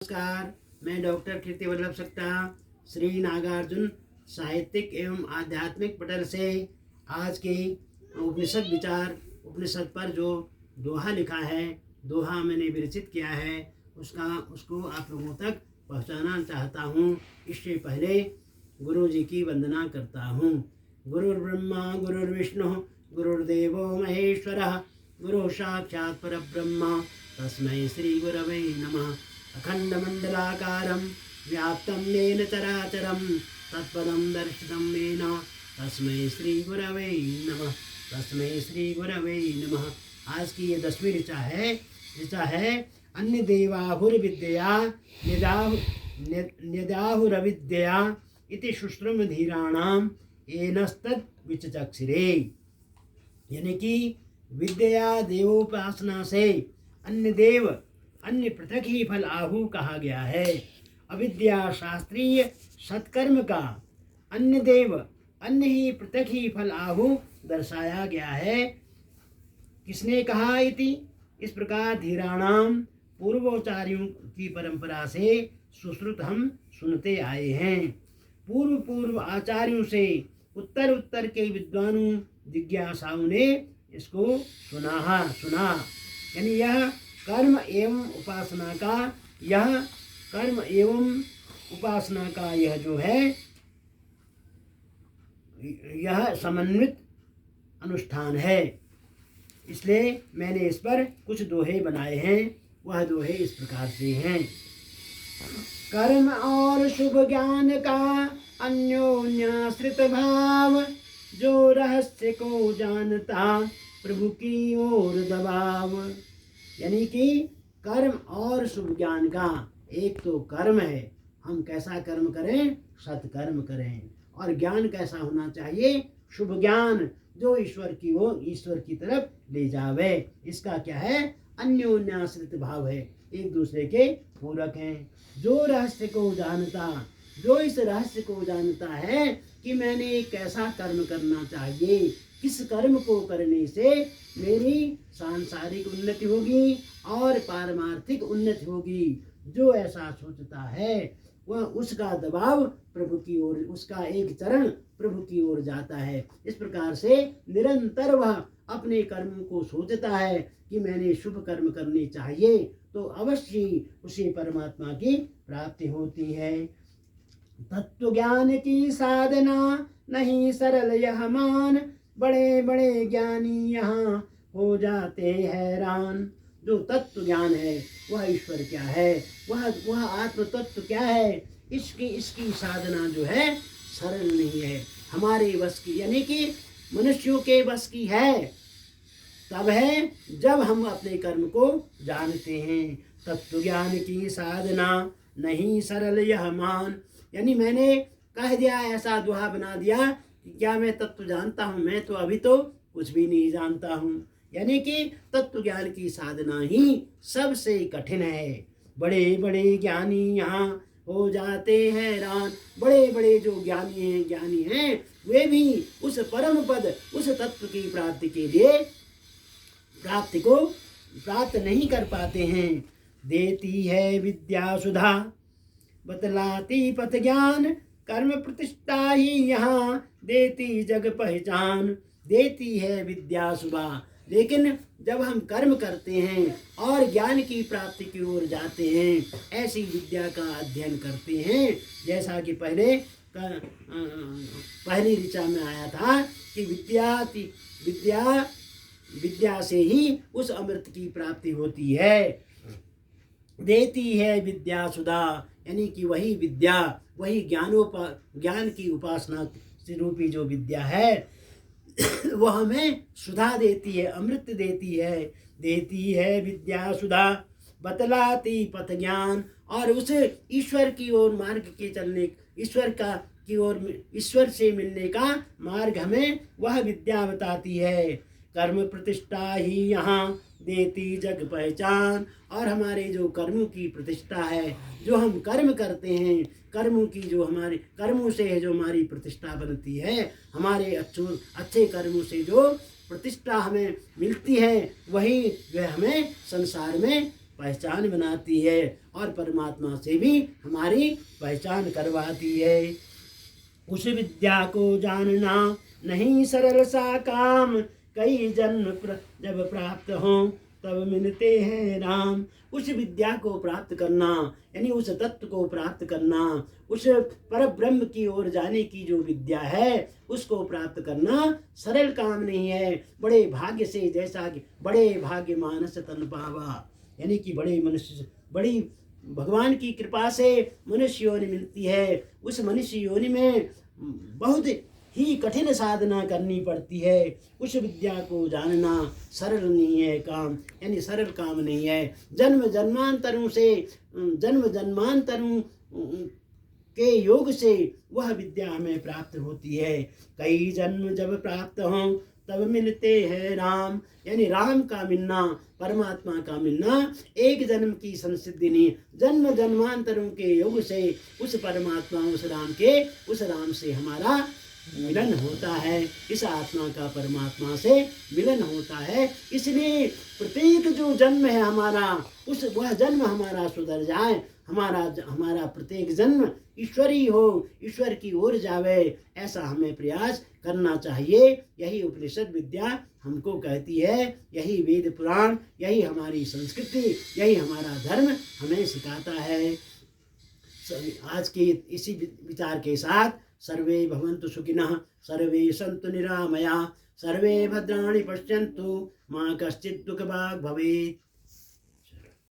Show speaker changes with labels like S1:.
S1: नमस्कार, मैं डॉक्टर कीर्ति वल्लभ सक्ता श्री नागार्जुन साहित्यिक एवं आध्यात्मिक पटल से आज के उपनिषद विचार उपनिषद पर जो दोहा लिखा है, दोहा मैंने विरचित किया है, उसको आप लोगों तक पहुंचाना चाहता हूं। इससे पहले गुरु जी की वंदना करता हूं। गुरुर्ब्रह्मा गुरुर्विष्णु गुरुर्देवो महेश्वरः गुरु साक्षात् परब्रह्म तस्मै श्री गुरवे नमः। अखंडमंडलाकारं व्याप्तं येन चराचरं तत्पदं दर्शितं येन तस्मै श्री गुरवे नमः। तस्मै श्री गुरवे नमः। आज की ये 10वीं ऋचा है अन्य देवाहुर्विद्या निदाहुरविद्या इति शुश्रुम धीराणाम एनस्तद विचचक्षिरे। यानी कि विद्या देवोपासना से अन्य पृथक ही फल आहु कहा गया है। अविद्या शास्त्रीय सत्कर्म का अन्य देव अन्य ही पृथक ही फल आहु दर्शाया गया है। किसने कहा इति? इस प्रकार धीराणाम पूर्वोचार्यों की परंपरा से सुश्रुत हम सुनते आए हैं। पूर्व आचार्यों से उत्तर के विद्वानों जिज्ञासाओं ने इसको सुना। यानी यह कर्म एवं उपासना का यह जो है यह समन्वित अनुष्ठान है। इसलिए मैंने इस पर कुछ दोहे बनाए हैं। वह दोहे इस प्रकार से हैं। कर्म और शुभ ज्ञान का अन्योन्याश्रित भाव, जो रहस्य को जानता प्रभु की ओर दबाव। यानी कि कर्म और शुभ ज्ञान का एक तो कर्म है, हम कैसा कर्म करें? सत्कर्म करें। और ज्ञान कैसा होना चाहिए? शुभ ज्ञान, जो ईश्वर की तरफ ले जावे। इसका क्या है? अन्योन्याश्रित भाव है, एक दूसरे के पूरक हैं। जो रहस्य को जानता, जो इस रहस्य को जानता है कि मैंने कैसा कर्म करना चाहिए, किस कर्म को करने से मेरी सांसारिक उन्नति होगी और पारमार्थिक उन्नति होगी, जो ऐसा सोचता है वह उसका दबाव प्रभु की ओर, उसका एक चरण प्रभु की ओर जाता है। इस प्रकार से निरंतर वह अपने कर्मों को सोचता है कि मैंने शुभ कर्म करने चाहिए, तो अवश्य उसे परमात्मा की प्राप्ति होती है। तत्व ज्ञान की साधना नहीं सरल यह मान, बड़े बड़े ज्ञानी यहाँ हो जाते हैरान। जो तत्व ज्ञान है वह ईश्वर क्या है, वह आत्म तत्व क्या है, इसकी साधना जो है सरल नहीं है, हमारे बस की, यानी कि मनुष्यों के बस की है। तब है जब हम अपने कर्म को जानते हैं। तत्व ज्ञान की साधना नहीं सरल यह मान। यानी मैंने कह दिया, ऐसा दोहा बना दिया कि क्या मैं तत्व जानता हूँ? मैं तो अभी तो कुछ भी नहीं जानता हूँ। यानी कि तत्व ज्ञान की साधना ही सबसे कठिन है। बड़े बड़े ज्ञानी यहाँ हो जाते हैरान। बड़े बड़े जो ज्ञानी हैं वे भी उस परम पद, उस तत्व की प्राप्ति को प्राप्त नहीं कर पाते हैं। देती है विद्या सुधा बतलाती पथ ज्ञान, कर्म प्रतिष्ठा ही यहाँ देती जग पहचान। देती है विद्या सुधा, लेकिन जब हम कर्म करते हैं और ज्ञान की प्राप्ति की ओर जाते हैं, ऐसी विद्या का अध्ययन करते हैं, जैसा कि पहली ऋचा में आया था कि विद्या से ही उस अमृत की प्राप्ति होती है। देती है विद्या सुधा, यानी कि वही विद्या, वही ज्ञान की उपासना से रूपी जो विद्या है वह हमें सुधा देती है, अमृत देती है। देती है विद्या सुधा बतलाती पथ ज्ञान, और उस ईश्वर की ओर मार्ग के चलने, ईश्वर से मिलने का मार्ग हमें वह विद्या बताती है। कर्म प्रतिष्ठा ही यहाँ देती जग पहचान, और हमारे जो कर्मों की प्रतिष्ठा है, जो हम कर्म करते हैं, कर्मों से जो हमारी प्रतिष्ठा बनती है, हमारे अच्छे कर्मों से जो प्रतिष्ठा हमें मिलती है, वही वह हमें संसार में पहचान बनाती है और परमात्मा से भी हमारी पहचान करवाती है। उस विद्या को जानना नहीं सरल सा काम, कई जन्म जब प्राप्त हों तब मिलते हैं राम। उस विद्या को प्राप्त करना यानी उस तत्व को प्राप्त करना, उस पर ब्रह्म की ओर जाने की जो विद्या है उसको प्राप्त करना सरल काम नहीं है। बड़े भाग्य से, जैसा कि बड़े भाग्य मानस तन पावा, यानी कि बड़े मनुष्य, बड़ी भगवान की कृपा से मनुष्य योनि मिलती है। उस मनुष्य योनि में बहुत ही कठिन साधना करनी पड़ती है। उस विद्या को जानना सरल नहीं है काम, यानी सरल काम नहीं है। जन्म जन्मांतरों के योग से वह विद्या हमें प्राप्त होती है। कई जन्म जब प्राप्त हों तब मिलते हैं राम, यानी राम का मिलना, परमात्मा का मिलना एक जन्म की संसिद्धि नहीं, जन्म जन्मांतरों के योग से उस परमात्मा, उस राम से हमारा मिलन होता है। इस आत्मा का परमात्मा से मिलन होता है। इसलिए प्रत्येक जो जन्म है हमारा, वह जन्म हमारा सुधर जाए, हमारा प्रत्येक जन्म ईश्वरी हो, ईश्वर की ओर जावे, ऐसा हमें प्रयास करना चाहिए। यही उपनिषद विद्या हमको कहती है, यही वेद पुराण, यही हमारी संस्कृति, यही हमारा धर्म हमें सिखाता है। आज के इसी विचार के साथ सर्वे भवन्तु सुखिनः, सर्वे सन्तु निरामया, सर्वे भद्राणि पश्यन्तु, मा कश्चित् दुःखभाग् भवेत्।